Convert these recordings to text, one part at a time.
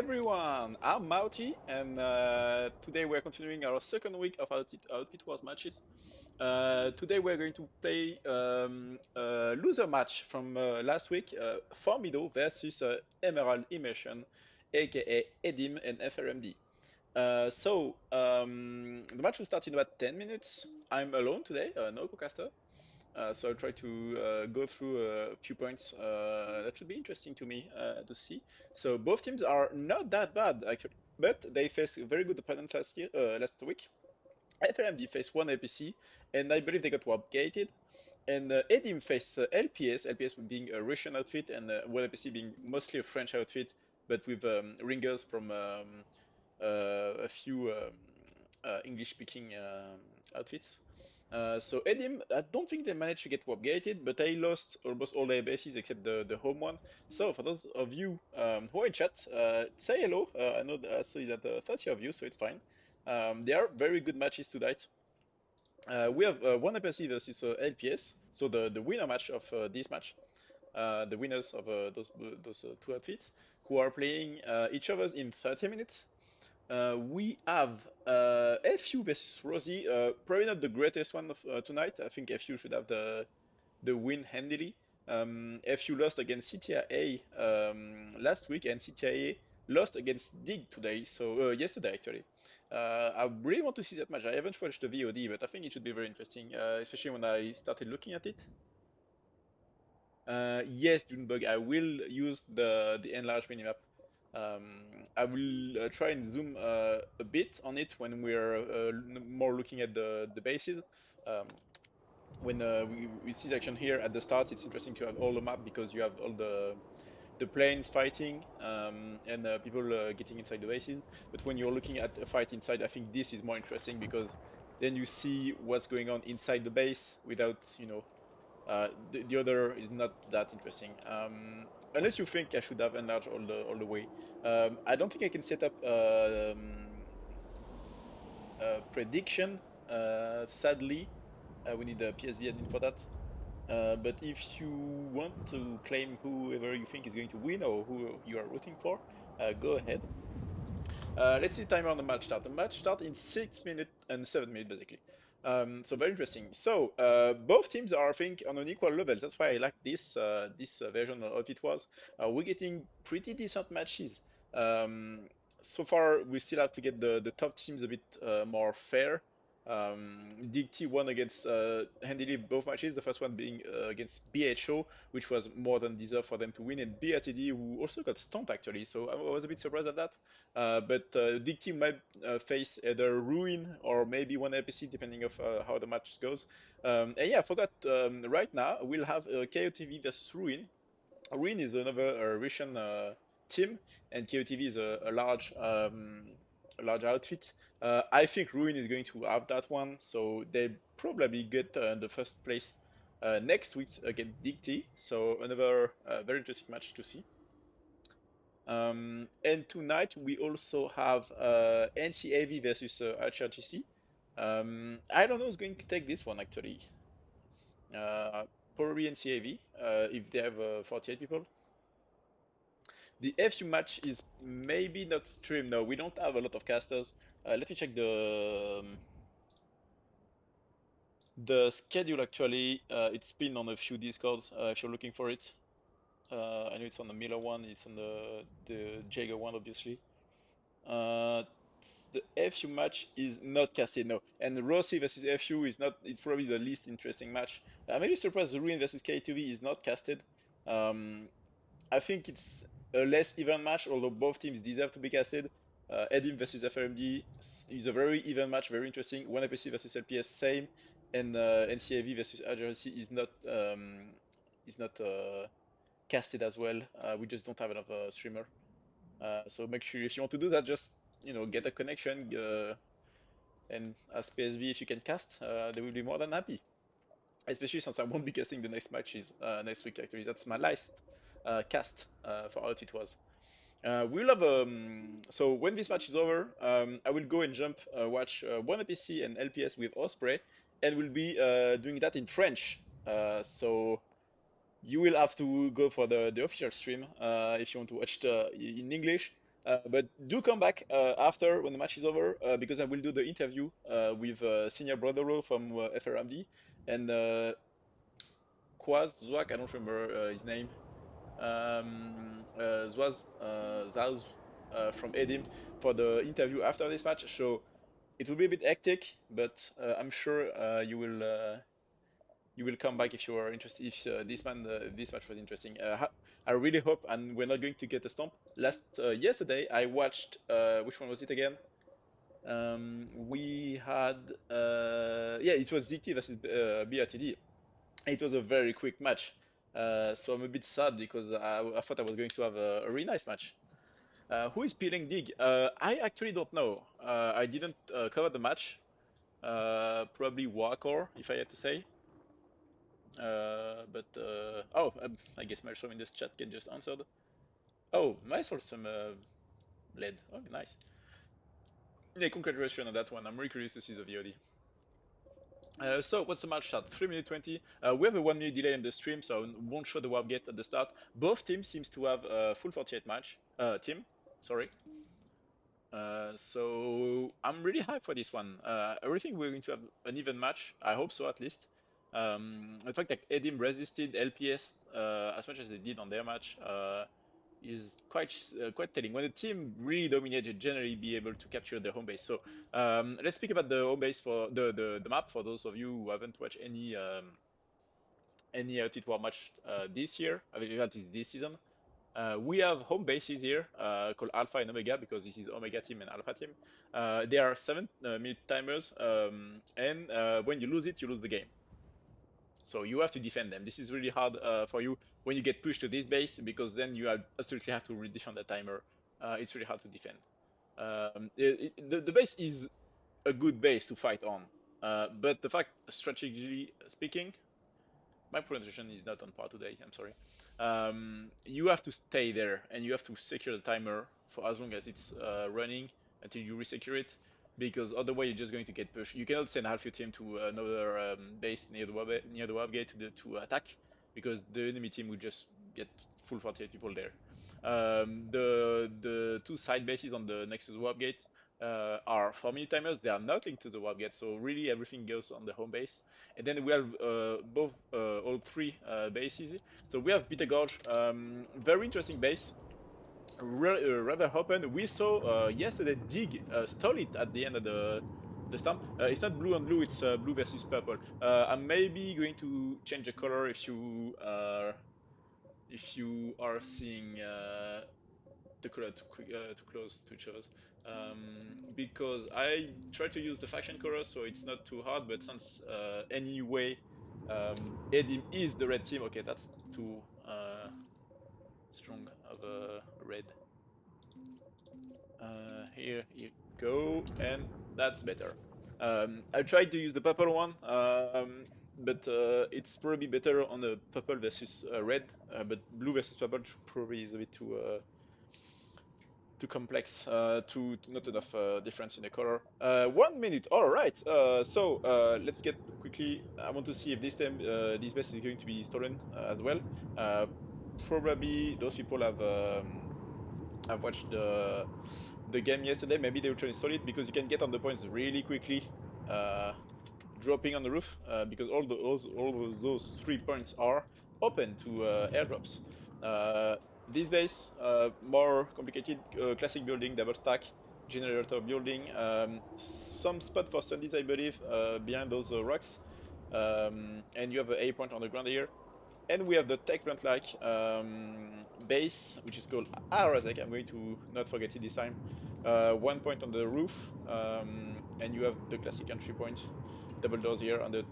everyone, I'm Mauti, and today we're continuing our second week of Outfit Wars matches. Today we're going to play a loser match from last week, Formido versus Emerald Immersion, aka EDIM and FRMD. The match will start in about 10 minutes. I'm alone today, no co-caster. So I'll try to go through a few points that should be interesting to me to see. So both teams are not that bad actually, but they faced a very good opponent last week. FRMD faced one APC, and I believe they got warp gated. And EDIM faced LPS being a Russian outfit, and one APC being mostly a French outfit, but with ringers from a few English-speaking outfits. So EDIM, I don't think they managed to get warp gated, but they lost almost all their bases except the home one. So for those of you who are in chat, say hello. I know I see that 30 of you, so it's fine. They are very good matches tonight. We have one APC versus LPS, so the winner match of this match, the winners of those two outfits, who are playing each other in 30 minutes. We have FU versus Rosie. Probably not the greatest one of tonight. I think FU should have the win handily. FU lost against CTIA last week, and CTIA lost against Dig today. So yesterday actually. I really want to see that match. I haven't watched the VOD, but I think it should be very interesting, especially when I started looking at it. Yes, Junebug, I will use the enlarged minimap. I will try and zoom a bit on it when we're more looking at the bases. Um, when we see the action here at the start, it's interesting to have all the map because you have all the planes fighting and people getting inside the bases. But when you're looking at a fight inside, I think this is more interesting because then you see what's going on inside the base without, the other is not that interesting. Unless you think I should have enlarged all the way. I don't think I can set up a prediction. Sadly, we need a PSB admin for that. But if you want to claim whoever you think is going to win or who you are rooting for, go ahead. Let's see the timer on the match start. The match start in 6 minutes and 7 minutes basically. So very interesting. So both teams are, I think, on an equal level. That's why I like this version of it was. We're getting pretty decent matches. Um, so far, we still have to get the top teams a bit more fair. DT won against handily both matches. The first one being against BHO, which was more than deserved for them to win, and BRTD, who also got stumped actually. So I was a bit surprised at that. But Dig Team might face either Ruin or maybe one APC depending of how the match goes. And yeah, I forgot. Right now we'll have KOTV versus Ruin. Ruin is another Russian team, and KOTV is a large outfit. I think Ruin is going to have that one, so they probably get the first place next week against Dicty. So another very interesting match to see. And tonight we also have NCAV versus HRGC. I don't know who's going to take this one actually. Uh, Probably NCAV if they have 48 people. The FU match is maybe not streamed. No, we don't have a lot of casters. Let me check the schedule actually. It's pinned on a few discords if you're looking for it. I know it's on the Miller one, it's on the Jaeger one obviously. Uh, the FU match is not casted, no. And Rossi versus FU is not, it's probably the least interesting match. I'm really surprised Ruin versus K2V is not casted. Um, I think it's a less even match, although both teams deserve to be casted. Edim versus FRMD is a very even match, very interesting. One APC versus LPS, same. And NCAV versus Agency is not casted as well. We just don't have enough streamer. So make sure if you want to do that, just get a connection and ask PSB if you can cast. They will be more than happy. Especially since I won't be casting the next matches next week. Actually, that's my last cast for how it was. We'll have so when this match is over, I will go and jump watch one APC and LPS with Osprey, and we'll be doing that in French. So you will have to go for the official stream if you want to watch in English. But do come back after when the match is over because I will do the interview with Senior Brother from FRMD and Quaz Zwak, I don't remember his name, Zaz from EDIM for the interview after this match. So it will be a bit hectic, but I'm sure you will come back if you are interested. If this match was interesting, I really hope, and we're not going to get a stomp. Yesterday, I watched which one was it again? We had yeah, it was ZT versus BRTD. It was a very quick match, so I'm a bit sad because I thought I was going to have a really nice match. Who is peeling Dig? I actually don't know. I didn't cover the match. Probably Wakor, if I had to say. I guess Marshall in this chat can just answered. Oh, Marshall some lead. Oh, nice. Yeah, congratulations on that one. I'm really curious to see the VOD. So what's the match start? 3 minute 20. We have a 1 minute delay in the stream, so won't show the warp gate at the start. Both teams seems to have a full 48 match. Team, sorry. So I'm really hyped for this one. I really think we're going to have an even match. I hope so at least. In fact, like EDIM resisted LPS as much as they did on their match is quite telling. When a team really dominated, generally be able to capture their home base. So let's speak about the home base for the map for those of you who haven't watched any T2 match this year. I mean, that is this season. We have home bases here called Alpha and Omega because this is Omega team and Alpha team. There are 7 minute timers, and when you lose it, you lose the game. So you have to defend them. This is really hard for you when you get pushed to this base because then you absolutely have to redefend the timer. It's really hard to defend. The base is a good base to fight on, but the fact, strategically speaking, my pronunciation is not on par today. I'm sorry. You have to stay there and you have to secure the timer for as long as it's running until you resecure it, because otherwise you're just going to get pushed. You cannot send half your team to another base near the web gate to attack, because the enemy team will just get full 48 people there. The two side bases on the next to the warp gate are 4 minute timers. They are not linked to the warp gate, so really everything goes on the home base. And then we have all three bases. So we have Bitter Gorge, very interesting base, rather open. We saw yesterday Dig stole it at the end of the stamp. It's not blue on blue, it's blue versus purple. I'm maybe going to change the color if you are seeing the color too close to each other, because I try to use the faction color so it's not too hard, but since anyway EDIM is the red team, okay, that's too strong of a red. Here you go, and that's better. I tried to use the purple one, but it's probably better on the purple versus red, but blue versus purple probably is a bit too complex, to not enough difference in the color. 1 minute, all right. So let's get quickly. I want to see if this time this base is going to be stolen as well. Probably those people have watched the game yesterday. Maybe they will try to install it because you can get on the points really quickly, dropping on the roof, because all those 3 points are open to airdrops. This base, more complicated, classic building, double stack, generator building, some spot for studies, I believe, behind those rocks, and you have an A point on the ground here. And we have the tech plant like base, which is called Arazek. I'm going to not forget it this time. 1 point on the roof, and you have the classic entry point, double doors here on the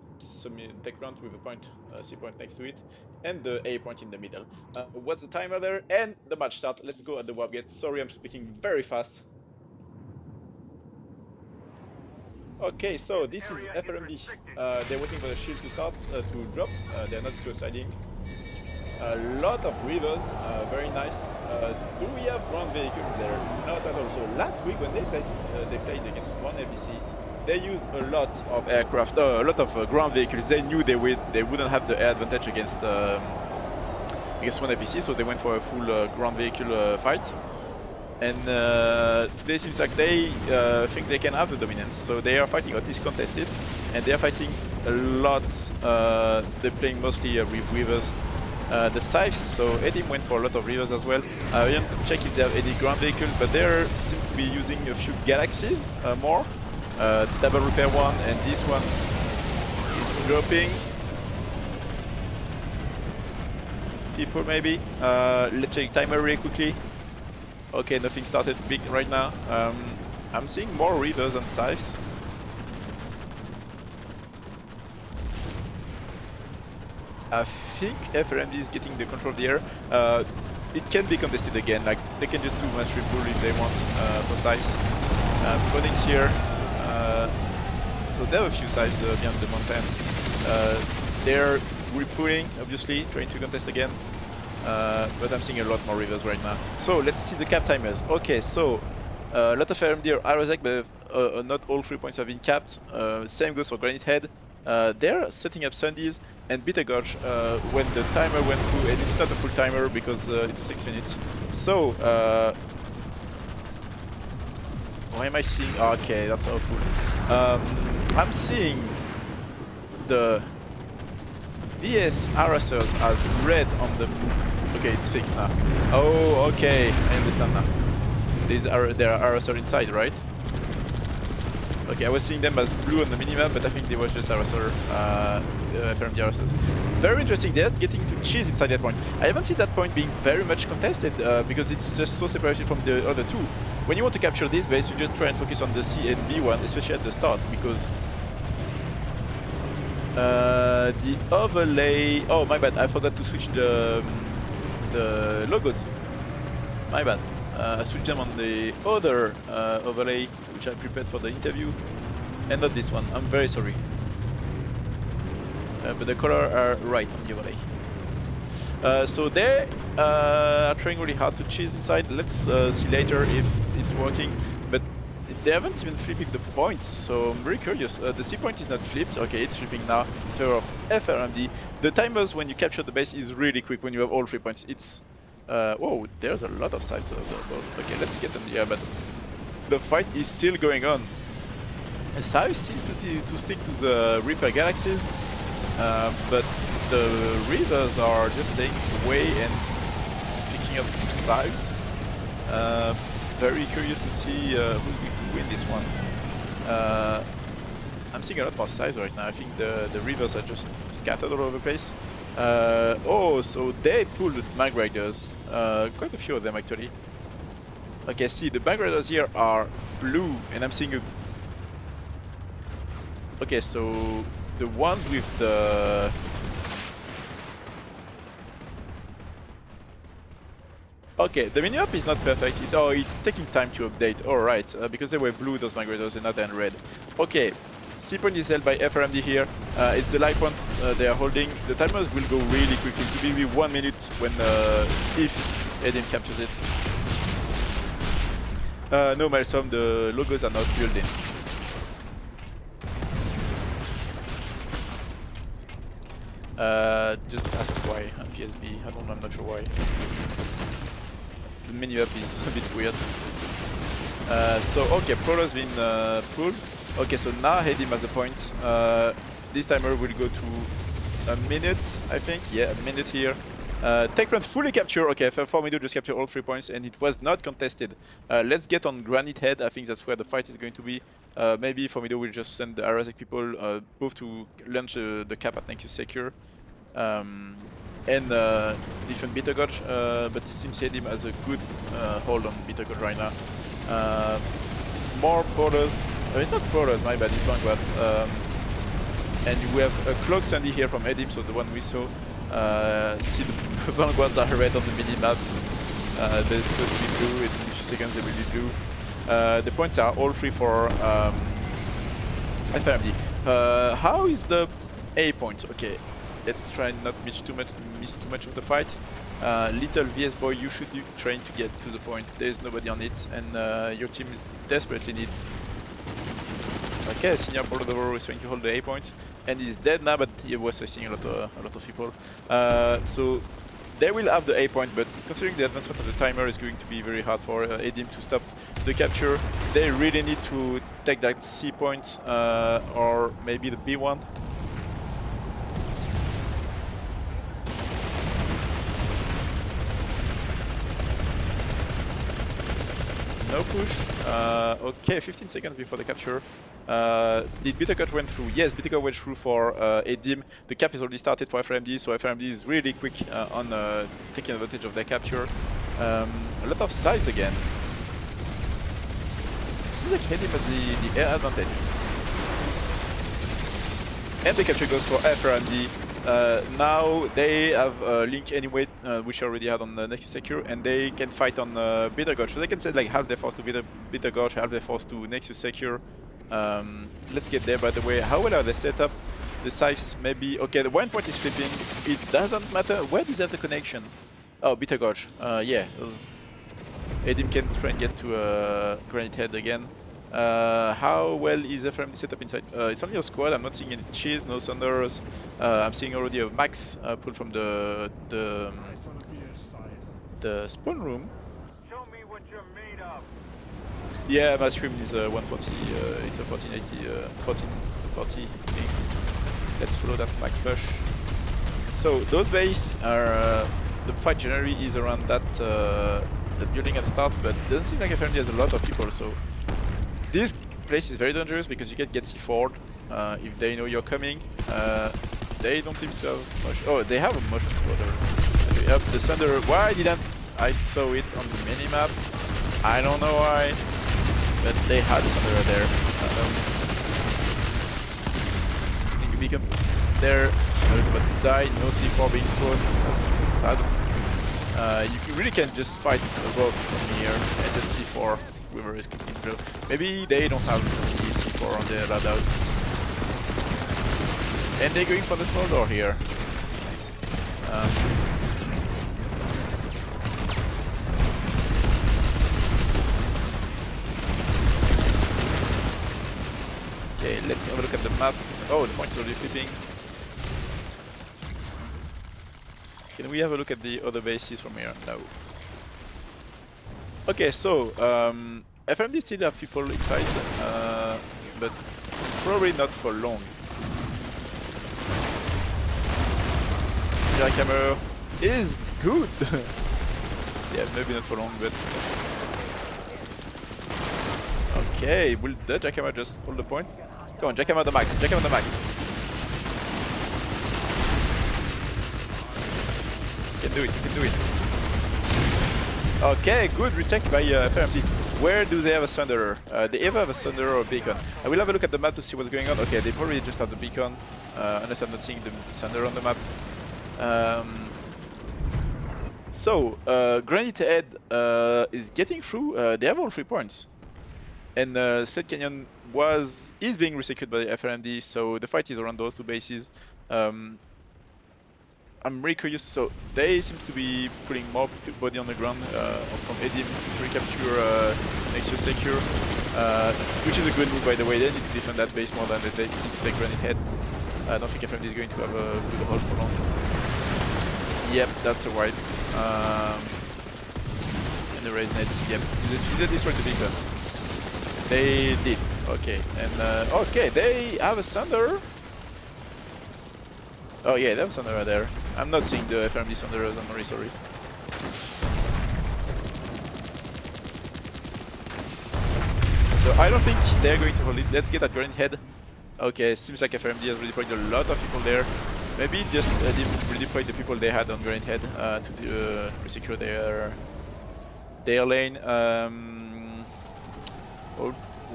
tech plant with a point, C point next to it, and the A point in the middle. What's the timer there? And the match start. Let's go at the warp gate. Sorry, I'm speaking very fast. Okay, so this is FRMD. They're waiting for the shield to start, to drop. They're not suiciding. A lot of rivers, very nice. Do we have ground vehicles there? Not at all. So last week when they played against one FBC, they used a lot of aircraft, a lot of ground vehicles. They knew they wouldn't have the air advantage against one FBC, so they went for a full ground vehicle fight. And today seems like they think they can have the dominance, so they are fighting, at least contested, and they are fighting a lot. They're playing mostly with Weavers. The Scythes, so EDIM went for a lot of Reavers as well. I didn't check if they have any ground vehicles, but they seem to be using a few Galaxies more. Double repair one, and this one is dropping. People maybe. Let's check timer really quickly. Okay, nothing started big right now. I'm seeing more Reavers and Scythes. I think FRMD is getting the control of the air. It can be contested again, like they can just do much repull if they want for Scythes. Phoenix here. So there are a few Scythes beyond the mountain. They're repulling, obviously, trying to contest again. But I'm seeing a lot more Reavers right now. So let's see the cap timers. Okay, so a lot of FRMD are Aerosec, but not all 3 points have been capped. Same goes for Granite Head. They're setting up Sundays and Bitter Gorge when the timer went through, and it's not a full timer because it's 6 minutes. So, why am I seeing? Okay, that's awful. I'm seeing the VS harassers as red on the. Okay, it's fixed now. Oh, okay, I understand now. There are harassers inside, right? Okay, I was seeing them as blue on the minimap, but I think they were just harasser, FRMD harassers. Very interesting. They're getting to cheese inside that point. I haven't seen that point being very much contested because it's just so separated from the other two. When you want to capture this base, you just try and focus on the C and B one, especially at the start, because the overlay. Oh, my bad. I forgot to switch the logos. My bad. I switched them on the other overlay, which I prepared for the interview, and not this one. I'm very sorry. But the color are right on the overlay. So they are trying really hard to cheese inside. Let's see later if it's working. But they haven't even flipped the points, so I'm very curious. The C point is not flipped. Okay, it's flipping now in favor of FRMD. The timers when you capture the base is really quick when you have all 3 points. It's whoa, there's a lot of sides. Okay, let's get them here, but the fight is still going on. Scythes seem to stick to the Reaper Galaxies, but the Reavers are just taking away and picking up Scythes. Very curious to see who's going to win this one. I'm seeing a lot more Scythes right now. I think the Reavers are just scattered all over the place. Oh, so they pulled Mag Riders. Quite a few of them actually. Okay, see, the Mag Riders here are blue, and I'm seeing a. Okay, so the one with the. Okay, the mini-up is not perfect. It's taking time to update. Alright, because they were blue, those Mag Riders, and not then red. Okay. C point is held by FRMD here. It's the light point they are holding. The timers will go really quickly. It will be 1 minute when if EDIM captures it. No, Maelstrom, the logos are not built in. Just ask why on PSB. I'm not sure why. The menu up is a bit weird. So okay, Prolo has been pulled. Okay, so now EDIM has a point. This timer will go to a minute, I think. Yeah, a minute here. Tech run fully captured. Okay, FRMD just captured all 3 points, and it was not contested. Let's get on Granite Head. I think that's where the fight is going to be. Maybe FRMD will just send the Arasic people both to launch the cap at Nexus Secure. And different Bitter Gorge, but it seems EDIM has a good hold on Bitter Gorge right now. More porters. It's not porters, my bad, it's Vanguards. And we have a Cloak Sandy here from EDIM, so the one we saw. See, the Vanguards are red on the mini-map. They're supposed to be blue, in a few seconds they will be blue. The points are all free for FRMD. How is the A point? Okay, let's try and not miss too much of the fight. Little VS boy, you should be trying to get to the point. There's nobody on it, and your team is desperately need. Okay, Senior Boulder is trying to hold the A point, and he's dead now, but he was facing a lot of people. So They will have the A point, but considering the advancement of the timer is going to be very hard for EDIM to stop the capture. They really need to take that C point or maybe the B one. No push. Okay, 15 seconds before the capture. Did Bittergut went through? Yes, Bittergut went through for EDIM. The cap is already started for FRMD, so FRMD is really quick on taking advantage of their capture. A lot of size again. Seems like EDIM has the air advantage. And the capture goes for FRMD. Now they have Link anyway, which I already had on the Nexus Secure, and they can fight on Bittergorge. So they can send like half their force to Bittergorge, half their force to Nexus Secure. Let's get there. By the way, how well are they set up? The scythes maybe. Okay, the 1 point is flipping. It doesn't matter. Where does that the connection? Oh, Bittergorge. Yeah, EDIM can try and get to Granite Head again. How well is FRMD set up inside? It's only a squad. I'm not seeing any cheese, no thunders. I'm seeing already a max pull from the spawn room. Show me what you're made of. Yeah, my stream is 140. It's a 1480, 1440 thing. Let's follow that max push. So those base are the fight generally is around that building at the start, but it doesn't seem like FRMD has a lot of people. So this place is very dangerous because you can get C4'd if they know you're coming. They don't seem to have much. Oh, they have a mushroom spotter. They have the thunder. Why didn't I saw it on the minimap? I don't know why, but they had the thunder there. I think beacon there. I was about to die. No C4 being thrown. That's sad. You really can just fight above from here and just C4. Whoever is cooking drill. Maybe they don't have the C4 on their loadouts. And they're going for the small door here. Okay, let's have a look at the map. Oh, the point is already flipping. Can we have a look at the other bases from here? No. Okay, so FRMD still have people inside, but probably not for long. Jackhammer is good. Yeah, maybe not for long, but okay. Will the Jackhammer just hold the point? Come on, Jackhammer the max. Jackhammer the max. You can do it. You can do it. Okay, good retake by FRMD. Where do they have a Thunderer? They either have a Thunderer or a beacon. I will have a look at the map to see what's going on. Okay, they probably just have the beacon, unless I'm not seeing the Thunderer on the map. Granite Head is getting through. They have all 3 points. And Sled Canyon is being resecured by FRMD, so the fight is around those 2 bases. I'm really curious. So they seem to be putting more body on the ground from EDIM to recapture Nexus Secure, which is a good move by the way. They need to defend that base more than they need to take Granite Head. I don't think FMD is going to have a good hold for long. Yep, that's a wipe. And the raise nets. Yep, they destroyed the beacon. They did. Okay, and okay, they have a Thunder. Oh yeah, they have Thunder right there. I'm not seeing the FRMD Thunderers, I'm very sorry. So I don't think they're going to hold it. Let's get that Granite Head. Okay, seems like FRMD has redeployed a lot of people there. Maybe just redeploy the people they had on Granite Head to resecure their lane.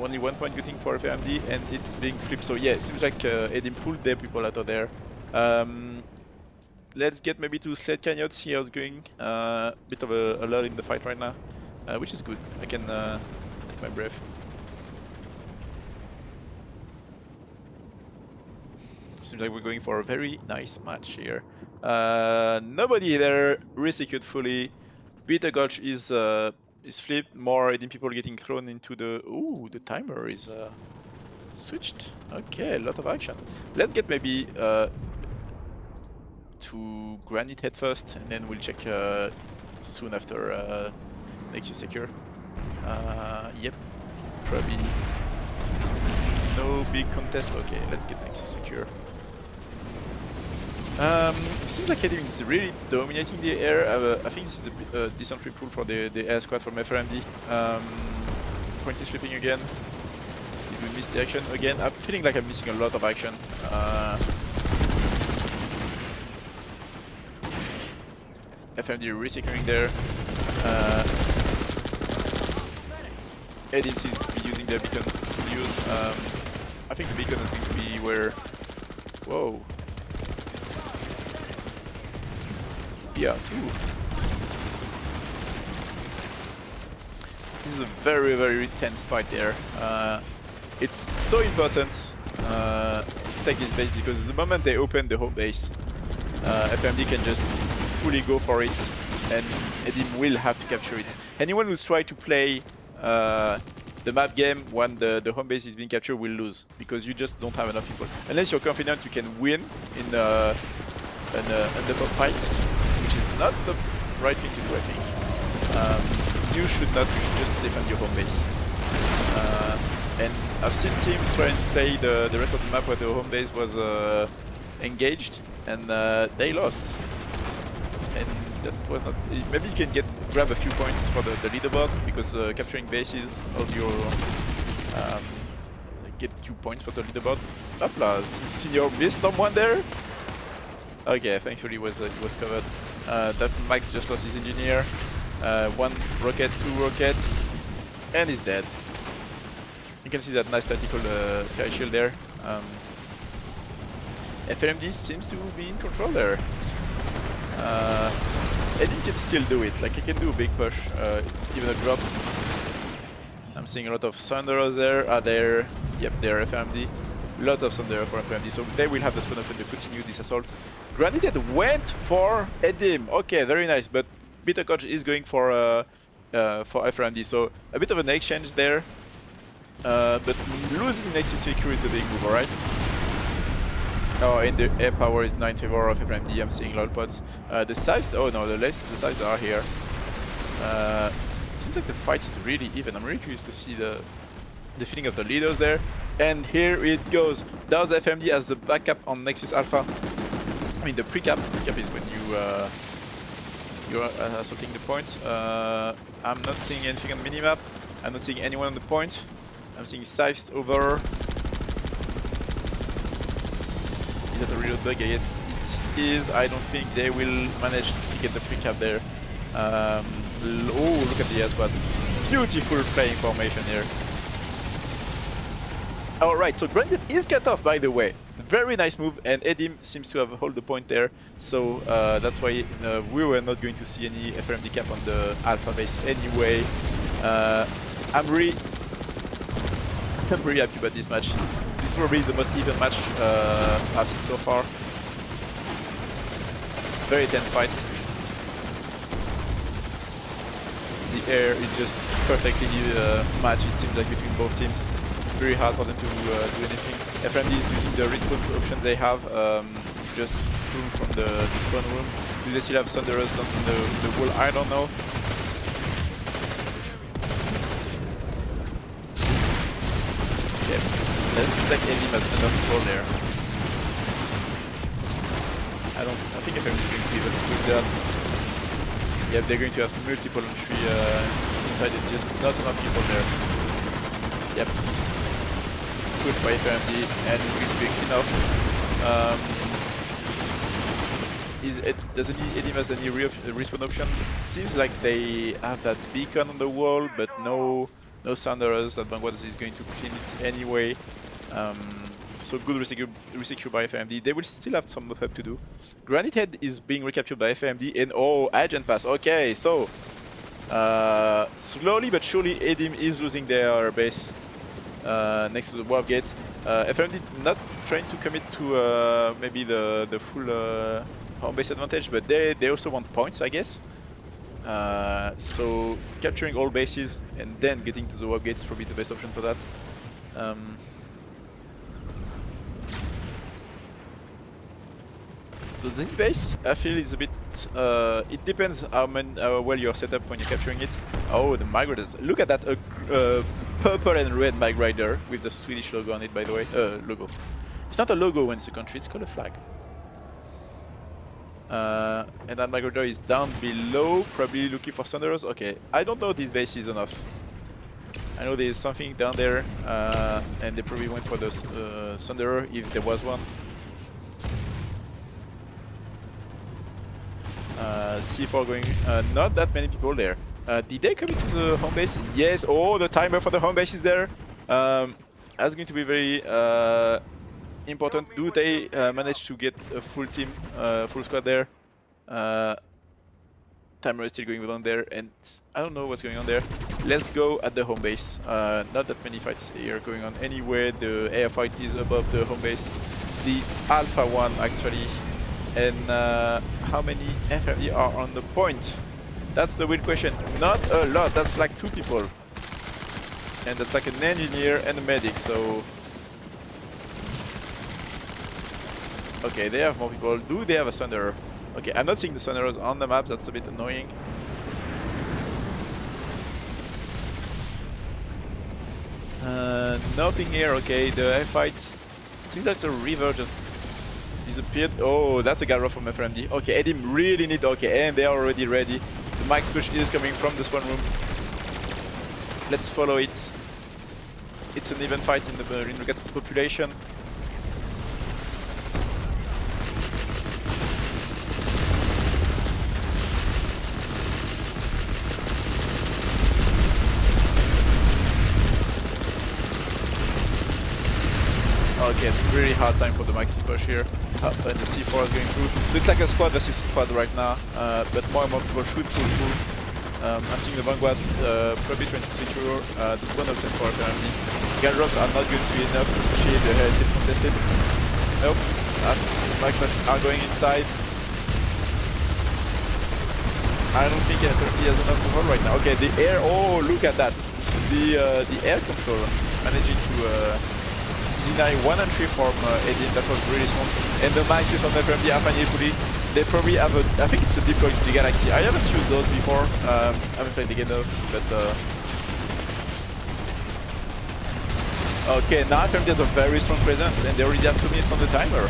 Only 1 point getting for FRMD and it's being flipped. So yeah, it seems like EDIM pulled their people out of there. Let's get maybe to Sled Canyon, see how it's going. Bit of a lull in the fight right now, which is good. I can take my breath. Seems like we're going for a very nice match here. Nobody there, resecured fully. Bitter Gulch is flipped. More EDIM people getting thrown into the. Ooh, the timer is switched. Okay, a lot of action. Let's get maybe to Granite Head first, and then we'll check soon after Nexus Secure. Yep, probably no big contest. Okay, let's get Nexus Secure. It seems like EDIM is really dominating the air. I think this is a decent repull for the air squad from FRMD. Point is flipping again. Did we miss the action again? I'm feeling like I'm missing a lot of action. FRMD resecuring there. EDIM seems to be using their beacon to use. I think the beacon is going to be where... Whoa. Yeah, too. This is a very, very tense fight there. It's so important to take this base because the moment they open the home base, FRMD can just fully go for it, and EDIM will have to capture it. Anyone who's tried to play the map game when the home base is being captured will lose because you just don't have enough people. Unless you're confident you can win in an underdog fight, which is not the right thing to do, I think. You should just defend your home base. And I've seen teams try and play the rest of the map where the home base was engaged, and they lost. And that was not... Maybe you can grab a few points for the leaderboard, because capturing bases of your... get 2 points for the leaderboard. Hopla, Senior missed someone there? Okay, thankfully it was covered. That Max just lost his engineer. 1 rocket, 2 rockets, and he's dead. You can see that nice tactical sky shield there. FRMD seems to be in control there. EDIM can still do it, like he can do a big push, even a drop. I'm seeing a lot of Thunderers there. Are there? Yep, they're FRMD. Lots of Thunder for FRMD, so they will have the spawn option to continue this assault. Granted, went for EDIM. Okay, very nice, but Bitter Coach is going for FRMD, so a bit of an exchange there. But losing Nexus Secure is a big move, alright? Oh, and the air power is 9 in favor of FRMD. I'm seeing lol pods. The size, oh no, the size are here. Seems like the fight is really even. I'm really curious to see the feeling of the leaders there. And here it goes. Does FRMD as the backup on Nexus Alpha? I mean the pre-cap. Pre-cap is when you're assaulting the point. I'm not seeing anything on the minimap. I'm not seeing anyone on the point. I'm seeing Scythes over. Is that a real bug? Yes, it is. I don't think they will manage to get the pre-cap there. Oh, look at the air squad. Beautiful playing formation here. Alright, so Granted is cut off, by the way. Very nice move, and EDIM seems to have held the point there. So that's why we were not going to see any FRMD cap on the Alpha base anyway. I'm really happy about this match. This is probably the most even match I've seen so far. Very tense fight. The air is just perfectly matched, it seems like, between both teams. Very hard for them to do anything. FRMD is using the respawn option they have, just room from the spawn room. Do they still have Thunderers down in the wall? I don't know. Okay, that seems like EDIM has enough control there. I think FRMD is going to be able to do that. Yeah, they're going to have multiple entry inside it, just not enough people there. Yep. Good by FRMD, and it's going to be enough. Does EDIM has any respawn option? Seems like they have that beacon on the wall, but no Thunderers. That Vanguard is going to clean it anyway. So good resecure by FRMD. They will still have some help to do. Granite Head is being recaptured by FRMD, and oh, Agent Pass. Okay, so slowly but surely EDIM is losing their base next to the warp gate. FRMD not trying to commit to maybe the full home base advantage, but they also want points, I guess. So capturing all bases and then getting to the warp gate is probably the best option for that. So this base, I feel, is a bit. It depends how well you're set up when you're capturing it. Oh, the migrators! Look at that, purple and red migrator with the Swedish logo on it. By the way, logo. It's not a logo when it's a country; it's called a flag. And that migrator is down below, probably looking for Thunderers. Okay, I don't know if this base is enough. I know there's something down there, and they probably went for the Thunderer if there was one. C4 going, not that many people there. Did they come into the home base? Yes. Oh, the timer for the home base is there. That's going to be very important. Do they manage to get a full team, full squad there? Timer is still going on there, and I don't know what's going on there. Let's go at the home base. Not that many fights here going on anywhere. The air fight is above the home base. The Alpha one actually. And how many FRMD are on the point? That's the real question. Not a lot. That's like 2 people. And that's like an engineer and a medic, so... Okay, they have more people. Do they have a Thunderer? Okay, I'm not seeing the Thunderers on the map. That's a bit annoying. Nothing here. Okay, the air fight. Seems like the river just disappeared. Oh, that's a Garrow from FRMD. Okay, EDIM really need. Okay, and they are already ready. The max push is coming from the spawn room. Let's follow it. It's an even fight in regards to population. Okay, it's really hard time for the maxi push here. And the C4 is going through. Looks like a squad versus squad right now, but more and more people should pull through. I'm seeing the vanguards probably trying to secure the spawn option for apparently. Gun drops are not going to be enough, especially the air is still contested. Nope, Magmas are going inside. I don't think FRMD has enough to hold right now. Okay, the air, oh look at that. The air control managing to deny 1 and 3 from EDIM. That was really strong. And the max is from FRMD are finally fully. They probably have a, I think it's a deploy to the Galaxy. I haven't used those before. I haven't played the game though, but okay, now FRMD has a very strong presence and they already have 2 minutes on the timer.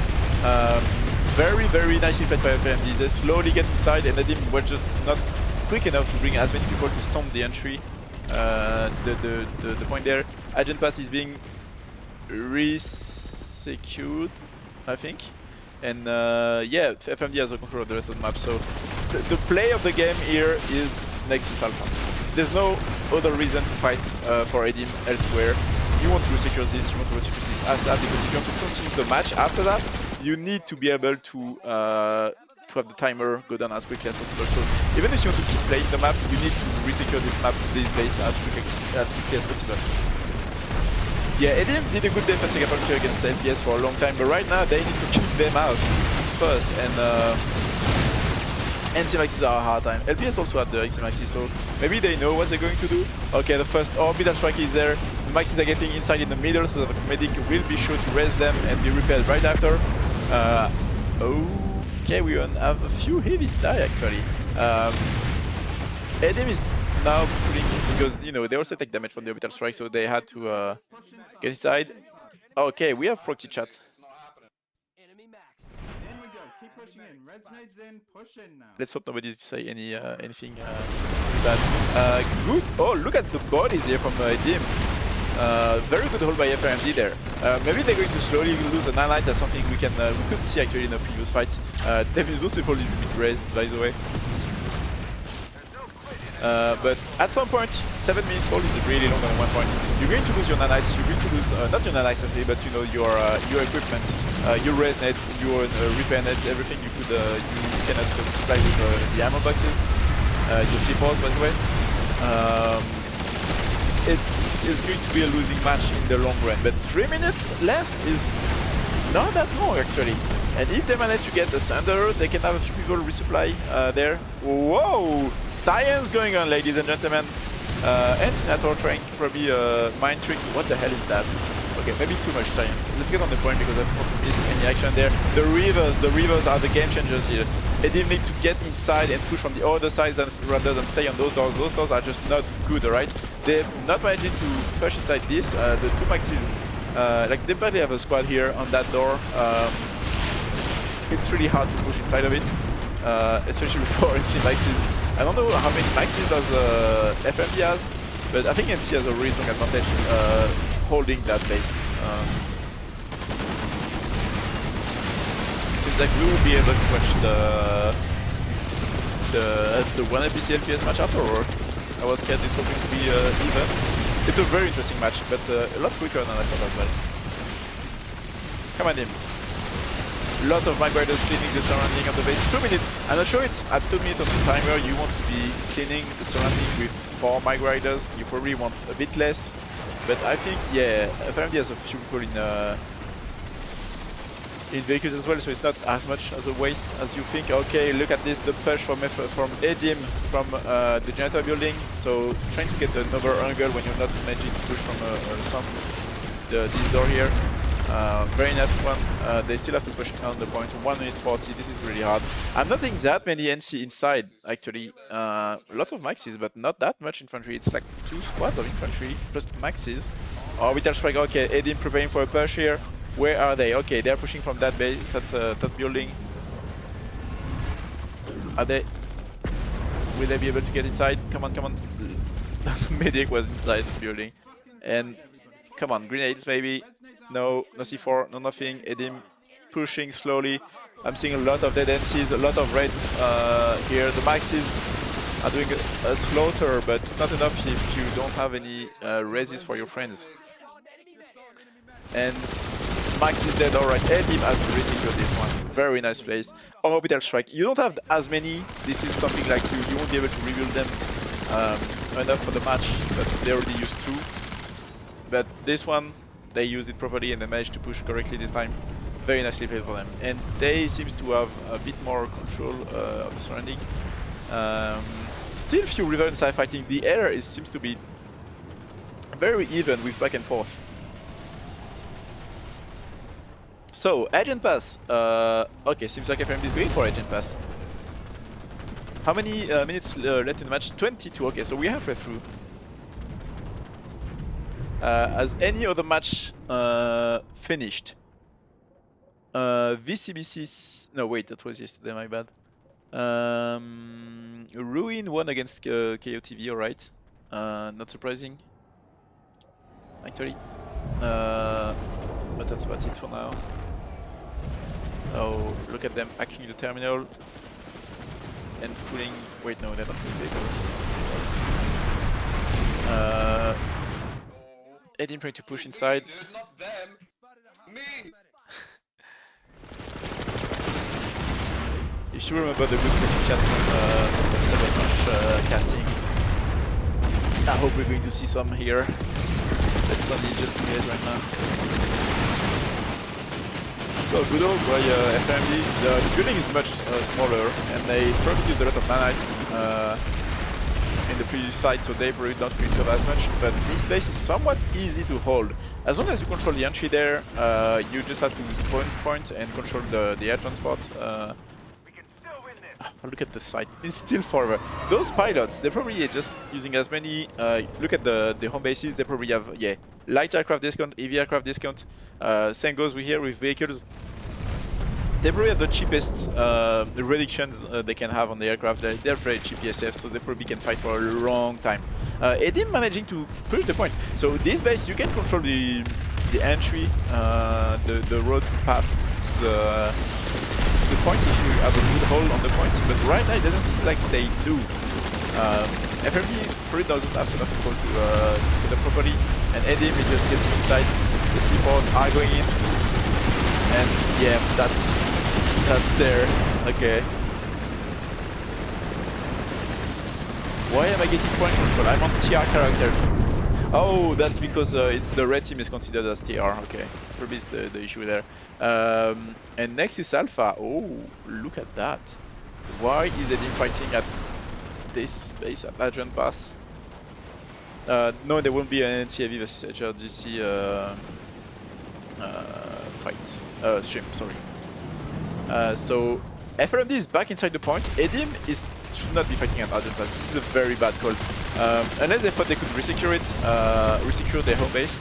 Very nicely played by FRMD. They slowly get inside and EDIM were just not quick enough to bring as many people to stomp the entry. The point there. Agent pass is being resecured, I think. And yeah, FRMD has a control of the rest of the map. So the play of the game here is Nexus Alpha. There's no other reason to fight for EDIM elsewhere. You want to resecure this, you want to resecure this ASAP, because if you want to continue the match after that, you need to be able to have the timer go down as quickly as possible. So even if you want to keep playing the map, you need to resecure this map, this base as quickly as possible. Yeah, EDIM did a good defensive approach here against LPS for a long time, but right now they need to keep them out first, and CMAXs are a hard time. LPS also had the XMAXs, so maybe they know what they're going to do. Okay, the first orbital strike is there. The Maxis are getting inside in the middle, so the medic will be sure to res them and be repaired right after. Okay, we have a few heavies die actually. EDIM is now pulling in because, you know, they also take damage from the orbital strike, so they had to get inside. Okay, we have proxy chat. Let's hope nobody say anything bad. Good. Oh, look at the bodies here from EDIM. Very good hold by FRMD there. Maybe they're going to slowly lose a 9-light. That's something we could see actually in the previous fights. Definitely those people need to be raised, by the way. But at some point, 7 minutes hold is really long at one point. You're going to lose your nanites, you're going to lose, not your nanites simply, but you know, your equipment, your res nets, your repair nets, everything you could, you cannot supply with the ammo boxes, your C4s by the way. It's going to be a losing match in the long run, but 3 minutes left is not that long actually. And if they manage to get the Thunder, they can have a few people resupply there. Whoa! Science going on, ladies and gentlemen. And Senator trying to probably mind trick. What the hell is that? Okay, maybe too much science. Let's get on the point because I don't want to miss any action there. The rivers are the game changers here. EDIM need to get inside and push from the other side rather than stay on those doors. Those doors are just not good, alright? They're not managing to push inside this. The two maxis, like they barely have a squad here on that door. It's really hard to push inside of it, especially with 4 NC maxis. I don't know how many maxis does FRMD has, but I think NC has a really strong advantage holding that base. Seems like we will be able to watch the 1 NPC LPS match afterward. I was scared this was going to be even. It's a very interesting match, but a lot quicker than I thought as well. Come on, him. Lot of migrators cleaning the surrounding of the base. 2 minutes. I'm not sure it's at 2 minutes of the timer you want to be cleaning the surrounding with 4 migrators. You probably want a bit less. But I think, yeah, FRMD has a few people in vehicles as well, so it's not as much as a waste as you think. Okay, look at this, the push from EDIM from the generator building. So trying to get another angle when you're not managing to push from this door here. Very nice one. They still have to push on the point. 1 minute 40. This is really hard. I'm not seeing that many NC inside, actually. Lots of maxis, but not that much infantry. It's like 2 squads of infantry plus maxis. Orbital strike. Okay, EDIM preparing for a push here. Where are they? Okay, they're pushing from that base, that building. Are they? Will they be able to get inside? Come on, come on. Medic was inside the building. And come on, grenades maybe. No, no C4, no nothing. EDIM pushing slowly. I'm seeing a lot of dead NCs, a lot of reds here. The maxis are doing a slaughter, but it's not enough if you don't have any resis for your friends. And Max is dead, alright. EDIM has resecured this one. Very nice place. Orbital strike. You don't have as many. This is something like you won't be able to rebuild them enough for the match, but they already used 2. But this one, they used it properly and they managed to push correctly this time. Very nicely played for them. And they seems to have a bit more control of the surrounding. Still few river and side fighting. The air seems to be very even with back and forth. So, Agent Pass. Okay, seems like FRMD is going for Agent Pass. How many minutes left in the match? 22. Okay, so we're halfway through. Has any other match finished? VCBC. No, wait, that was yesterday, my bad. Ruin won against KOTV, alright. Not surprising, actually. But that's about it for now. Oh, look at them hacking the terminal and pulling. Wait, no, they're not pulling vehicles. EDIM trying to push inside. Dude, not them. Me. You should remember the good Twitch chat from casting. I hope we're going to see some here. That's only just 2 days right now. So good old by FRMD. The building is much smaller and they probably used a lot of nanites in the previous fight, so they probably don't recover as much. But this base is somewhat easy to hold. As long as you control the entry there, you just have to spawn point and control the air transport. Look at this fight, it's still forever. Those pilots, they're probably just using as many, look at the home bases, they probably have, yeah, light aircraft discount, heavy aircraft discount, same goes with here with vehicles. They probably have the cheapest reductions they can have on the aircraft. They're very cheap PSFs, so they probably can fight for a long time. EDIM managing to push the point. So this base, you can control the entry, the road's path to the point if you have a good hold on the point, but right now it doesn't seem like they do. FRMD probably doesn't have enough people to set up properly, and EDIM is just getting inside. The C4s are going in, and yeah, that's there. Okay. Why am I getting point control? I'm on TR character. Oh, that's because the red team is considered as TR. Okay, probably is the issue there. And next is Alpha. Oh, look at that. Why is EDIM fighting at this base at Agent Pass? No, there won't be an NCAV versus HRGC stream, sorry. So FRMD is back inside the point. EDIM should not be fighting at Argent Pass. This is a very bad call. Unless they thought they could resecure it, resecure their home base,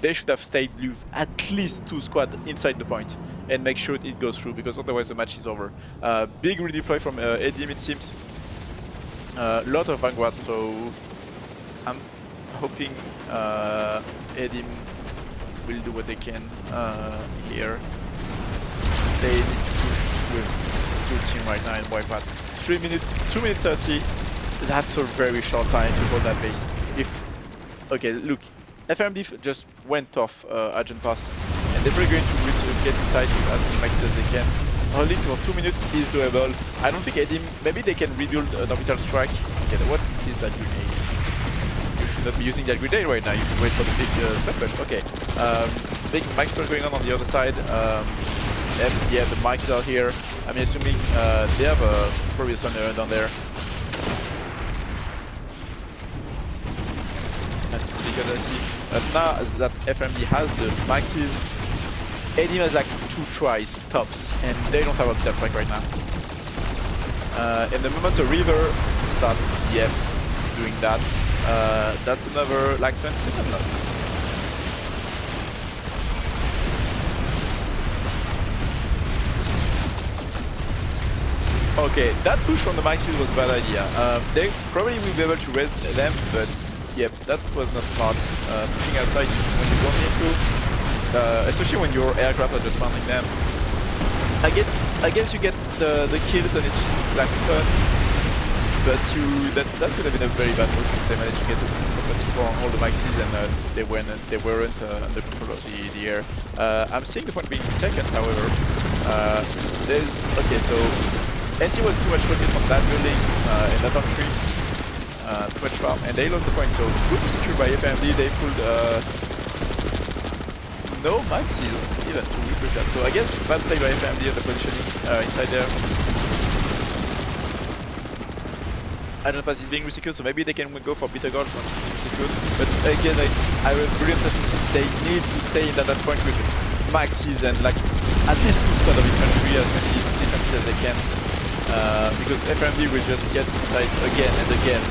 they should have stayed blue at least 2 squads inside the point and make sure it goes through, because otherwise the match is over. Big redeploy from EDIM, it seems. Lot of Vanguard, so I'm hoping EDIM will do what they can here. They need to push with full team right now and wipe out. 2 minutes 30. That's a very short time to hold that base. Okay, look, FRMD just went off Argent Pass, and they're probably going to get inside with as many maxes as they can. Holding for 2 minutes is doable. I don't think EDIM, maybe they can rebuild an orbital strike. Okay, what is that grenade? You should not be using that grenade right now. You should wait for the big spec push. Okay, big max push going on the other side. Yeah, the mics are here. I'm assuming they have probably a Thunder down there. That's pretty good, I see. Now that FRMD has the maxes, EDIM has like 2 tries tops, and they don't have a step strike right now. And the moment the river starts, doing that, that's another like 20 seconds loss. Okay, that push from the maxis was a bad idea. They probably will be able to raise them, but yep, that was not smart. Pushing outside when you don't need to, especially when your aircraft are just mounting them. I guess you get the kills and it's like fun, but that could have been a very bad move if they managed to get the focus for all the maxis and they weren't under control of the air. I'm seeing the point being taken, however. Okay, so NC was too much focused on that building and that on tree, too much farm, and they lost the point. So good secure by FRMD. They pulled no maxis even to repush that. So I guess bad play by FRMD at the positioning inside there. Argent Pass is being resecured, so maybe they can go for Bitter Gorge once it's resecured. But again, I have brilliant assistance. They need to stay in that point with maxis and like at least 2 squads of infantry, as many defenses as they can. Because FRMD will just get inside again and again.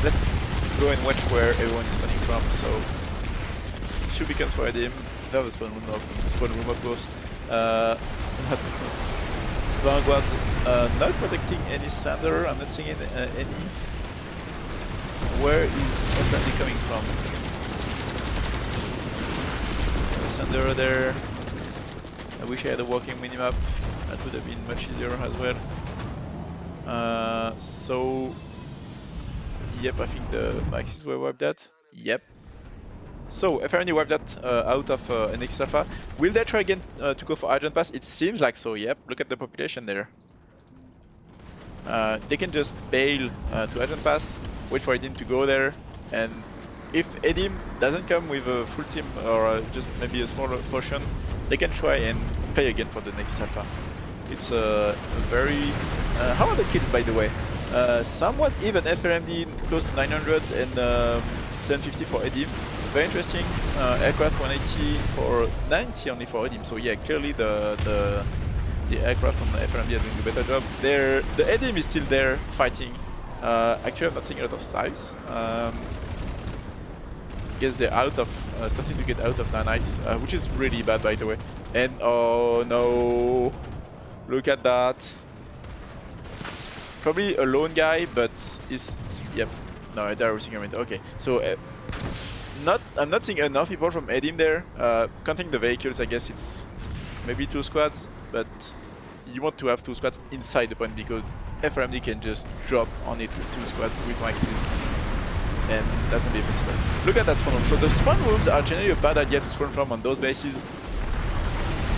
Let's go and watch where everyone is spawning from. So, few beacons for EDIM. They have a spawn room of course. Vanguard not protecting any Sander. I'm not seeing any. Where is FRMD coming from? Sander there. I wish I had a walking minimap. That would have been much easier as well. So, yep, I think the maxis were wiped out. Yep. So, FRMD wiped that out of NX Alpha. Will they try again to go for Argent Pass? It seems like so, yep. Look at the population there. They can just bail to Argent Pass, wait for EDIM to go there, and if EDIM doesn't come with a full team or just maybe a smaller portion, they can try and play again for the next Alpha. It's a very... how are the kills, by the way? Somewhat even. FRMD close to 900 and 750 for EDIM. Very interesting. Aircraft 180 for 90 only for EDIM. So yeah, clearly the aircraft from the FRMD are doing a better job. The EDIM is still there fighting. Actually, I'm not seeing a lot of size. Guess they're out of starting to get out of nanites, which is really bad, by the way. And oh no, look at that. Probably a lone guy, but is yep. No, they're everything around. Okay, so I'm not seeing enough people from EDIM there. Counting the vehicles, I guess it's maybe 2 squads, but you want to have 2 squads inside the point because FRMD can just drop on it with 2 squads with maxes, and that can be possible. Look at that spawn room. So the spawn rooms are generally a bad idea to spawn from on those bases.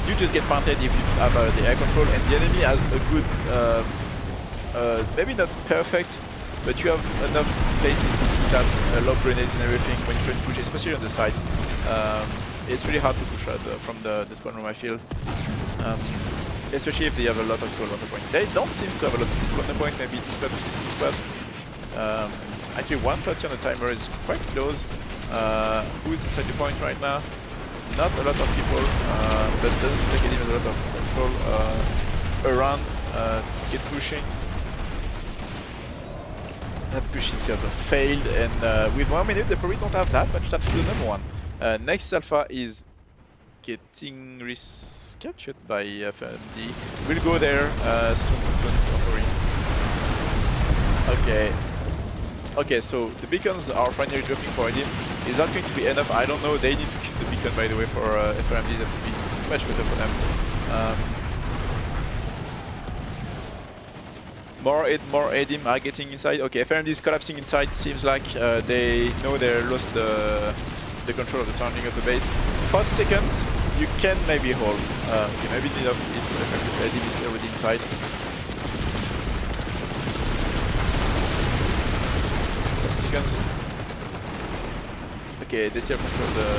You just get planted if you have the air control, and the enemy has a good, maybe not perfect, but you have enough places to shoot at lob grenades and everything when you try to push, especially on the sides. It's really hard to push out from the spawn room, I feel. especially if they have a lot of people on the point. They don't seem to have a lot of people on the point, maybe 2 squad versus 2 squad. Actually 130 on the timer is quite close. Who's inside the point right now? Not a lot of people, but doesn't seem like EDIM has a lot of control around. Get pushing. That pushing sort of failed, and with 1 minute they probably don't have that much time to do number one. Next Alpha is getting captured by FRMD. We'll go there soon, don't worry. Okay, so the beacons are finally dropping for EDIM. Is that going to be enough? I don't know. They need to keep the beacon, by the way, for FRMD. That would be much better for them. More EDIM are getting inside. Okay, FRMD is collapsing inside. Seems like they know they lost the control of the surrounding of the base. 40 seconds. You can maybe hold. Okay, maybe need of if EDIM is already inside. Seconds. Okay, they still control the.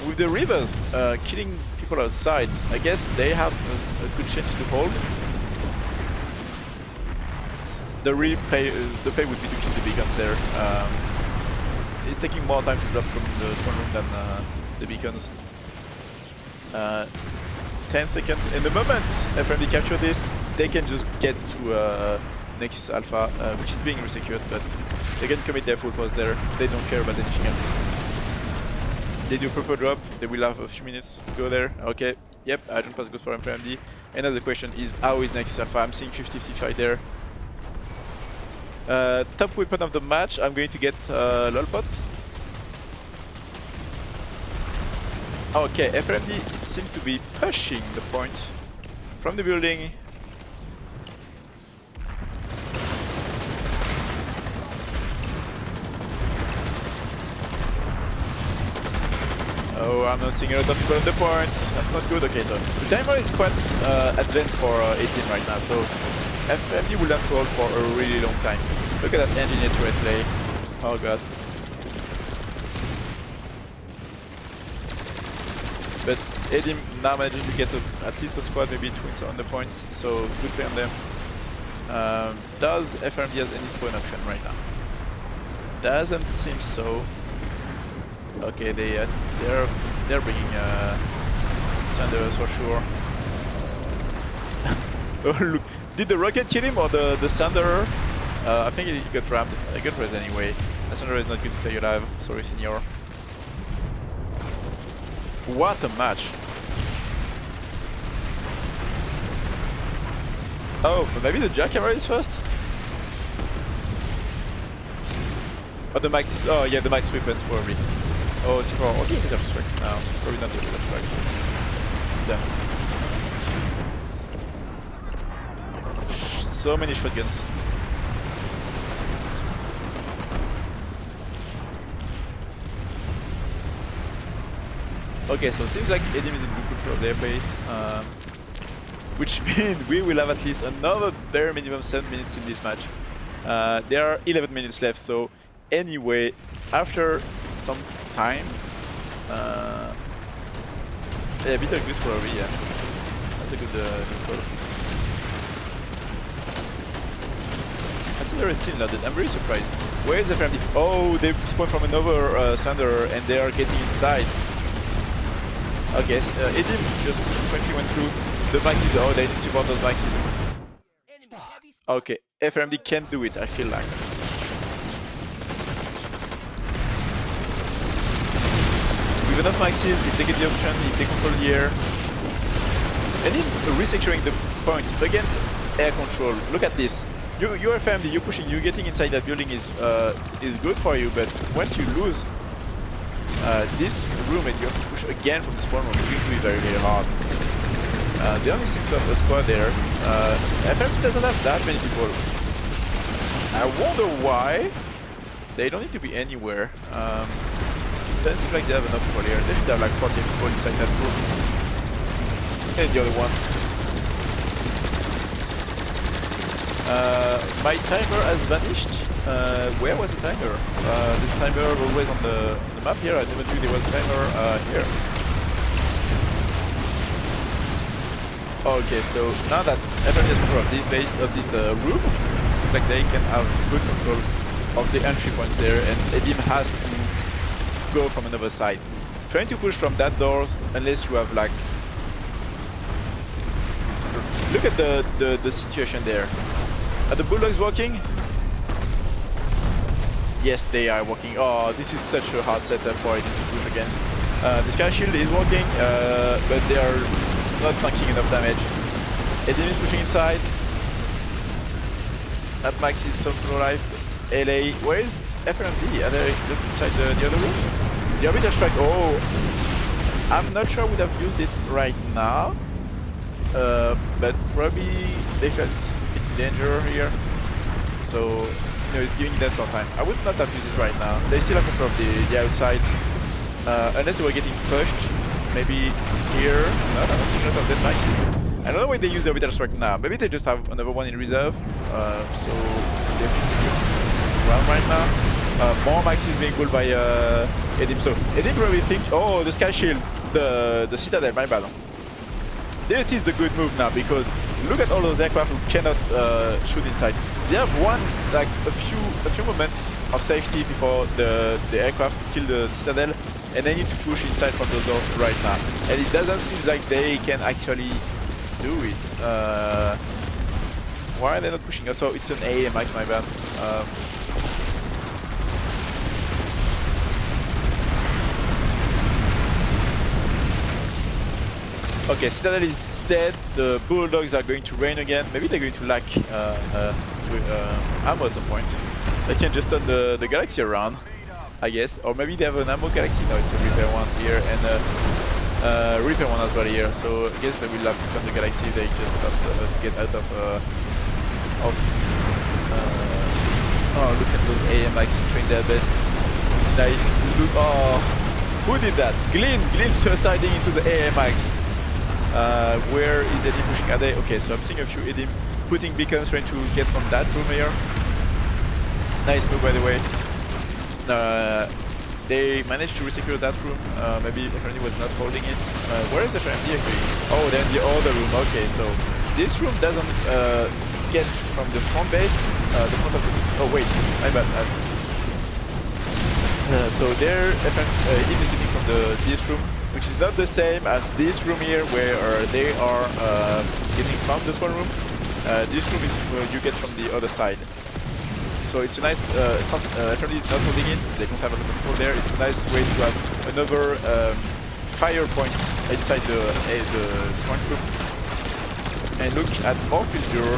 With the rivers killing people outside, I guess they have a good chance to hold. The pay would be to keep the beacons there. It's taking more time to drop from the spawn room than the beacons. 10 seconds. In the moment FRMD capture this, they can just get to Nexus Alpha, which is being resecured, but they can commit their full force there. They don't care about anything else. They do proper drop. They will have a few minutes to go there. Okay. Yep, I don't pass good for FRMD. Another question is, how is Nexus Alpha? I'm seeing 50-50 fight there. Top weapon of the match, I'm going to get lolpots. Okay, FRMD seems to be pushing the point from the building. Oh, I'm not seeing a lot of people on the point. That's not good. Okay, so the timer is quite advanced for 18 right now, so FRMD will have to hold for a really long time. Look at that engineer turret play. Oh god. But EDIM now manages to get at least a squad, maybe twins on the point, so good play on them. Does FRMD has any spawn option right now? Doesn't seem so. Okay, they're bringing Sanders for sure. Oh look, did the rocket kill him or the Sanderer? I think he got rammed. I got red anyway. The Sanderer is not going to stay alive. Sorry, Senior. What a match! Oh, but maybe the jackhammer is first? Oh, the max. Oh, yeah, the max weapons probably. Oh, C4. Okay, he has strike. No, probably not the strike. Yeah. So many shotguns. Okay, so it seems like EDIM is in good control of their base, which means we will have at least another bare minimum 7 minutes in this match. There are 11 minutes left, so anyway, after some time, yeah, a bit of goose probably, yeah. That's a good call. There is still not dead. I'm very surprised. Where is the FRMD? Oh, they spawned from another Thunder and they are getting inside. Okay, so, EDIM just quickly went through the maxis. Oh, they need to support those maxis. Okay, FRMD can do it, I feel like. With enough maxis, if they get the option, if they control the air. And in resecuring the point against air control, look at this. You're FRMD, you're pushing, you're getting inside that building is good for you, but once you lose this room and you have to push again from the spawn room, it's going to be very, very hard. They only seem to have a squad there. FRMD doesn't have that many people. I wonder why. They don't need to be anywhere. Doesn't seem like they have enough people here. They should have like 40 people inside that room. And the other one. My timer has vanished. Where was the timer? This timer always on the map here. I never knew there was a timer here. Okay, so now that FRMD has control of this base, of this room, it seems like they can have good control of the entry points there, and EDIM has to go from another side. Trying to push from that doors, unless you have like... Look at the situation there. Are the Bulldogs walking? Yes, they are walking. Oh, this is such a hard setup for EDIM to push against. The Sky Shield is walking, but they are not tanking enough damage. EDIM is pushing inside. At max is some pro life. LA, where is FRMD? Are they just inside the other room? The orbital strike, oh, I'm not sure I would have used it right now, but probably they felt it's in danger here, so you know, it's giving them some time. I would not have used it right now. They still have control of the outside, unless they were getting pushed, maybe here. No, I don't think a lot of dead maxes. I don't know why they use the orbital strike now. Maybe they just have another one in reserve, so they feel secure ground right now. More maxes being pulled by EDIM. So EDIM probably think, oh, the Sky Shield, the Citadel, my bad. This is the good move now, because look at all those aircraft who cannot shoot inside. They have a few moments of safety before the aircraft kill the Citadel, and they need to push inside from those doors right now. And it doesn't seem like they can actually do it. Why are they not pushing? So it's an AMX, my bad. Okay, Citadel is dead. The Bulldogs are going to rain again. Maybe they're going to lack ammo at some point. They can just turn the Galaxy around, I guess. Or maybe they have an ammo Galaxy. No, it's a repair one here and a repair one as well here. So I guess they will have to turn the Galaxy. They just have to get out of oh, look at those AMX trying their best. Oh, who did that? Glyn suiciding into the AMX. Where is EDIM pushing? Are they? Okay, so I'm seeing a few EDIM putting beacons, trying to get from that room here. Nice move, by the way. They managed to resecure that room. Maybe FRMD was not holding it. Where is FRMD actually? Oh, then the other room. Okay, so this room doesn't get from the front base. The front of the... Oh wait, my bad. So there, EDIM is getting from this room, which is not the same as this room here, where they are getting from the spawn room. This room is where you get from the other side. So it's a nice, FRMD is not holding it, they don't have a lot of control there. It's a nice way to have another fire point inside the point room. And look at Orphinger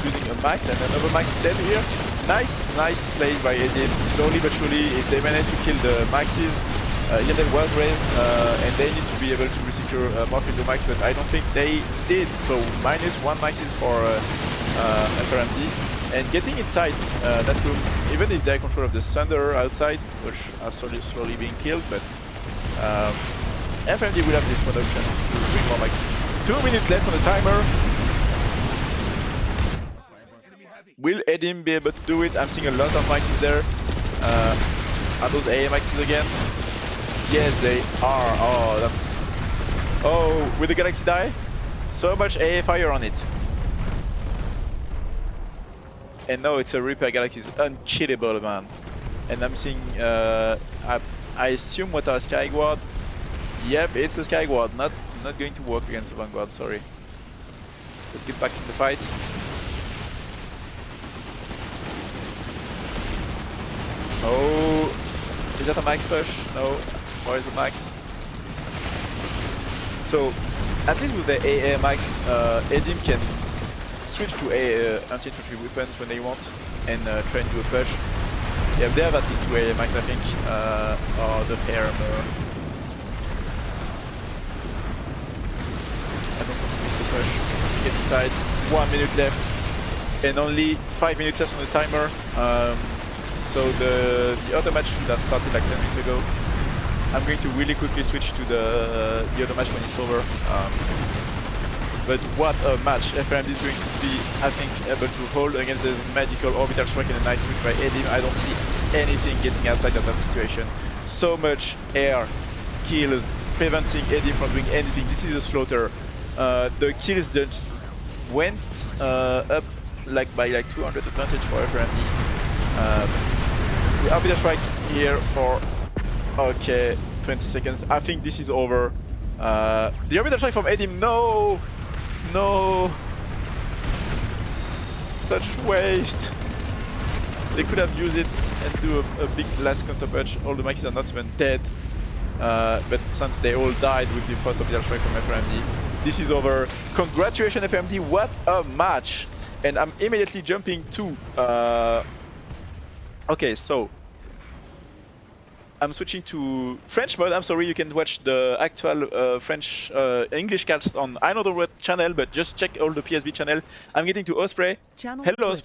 using a max and another max dead here. Nice play by EDIM. Slowly but surely, if they manage to kill the maxes, Yandel was raised, and they need to be able to resecure Orphinger max, but I don't think they did. So -1 maxes for FRMD. And getting inside that room, even if they're control of the Thunder outside, which are slowly being killed, but FRMD will have this production to bring more maxes. 2 minutes left on the timer. Will EDIM be able to do it? I'm seeing a lot of maxes there. Are those AMXs again? Yes, they are. Oh, that's... Oh, will the Galaxy die? So much AA fire on it. And no, it's a repair Galaxy. It's unkillable, man. And I'm seeing... I assume what are Skyguard? Yep, it's a Skyguard. Not going to work against the Vanguard, sorry. Let's get back in the fight. Oh, is that a max push? No, or is it max? So, at least with the AA max, EDIM can switch to anti-infantry weapons when they want and try and do a push. Yeah, they have at least 2 AA max, I think, or the air armor. I don't want to miss the push. Get inside. 1 minute left, and only 5 minutes left on the timer. So the other match should have started like 10 minutes ago. I'm going to really quickly switch to the other match when it's over. But what a match! FRMD is going to be, I think, able to hold against this medical orbital strike and a nice push by EDIM. I don't see anything getting outside of that situation. So much air kills, preventing EDIM from doing anything. This is a slaughter. The kills just went up like by like 200 advantage for FRMD. The arbiter strike here for 20 seconds. I think this is over. The arbiter strike from EDIM. No, no, such waste. They could have used it and do a big last counter punch. All the maxis are not even dead. But since they all died with the first orbital strike from FRMD, this is over. Congratulations FRMD, what a match! And I'm immediately jumping to okay, so I'm switching to French mode. I'm sorry, you can watch the actual French English cast on I Know the Word channel, but just check all the PSB channel. I'm getting to Osprey. Hello Osprey.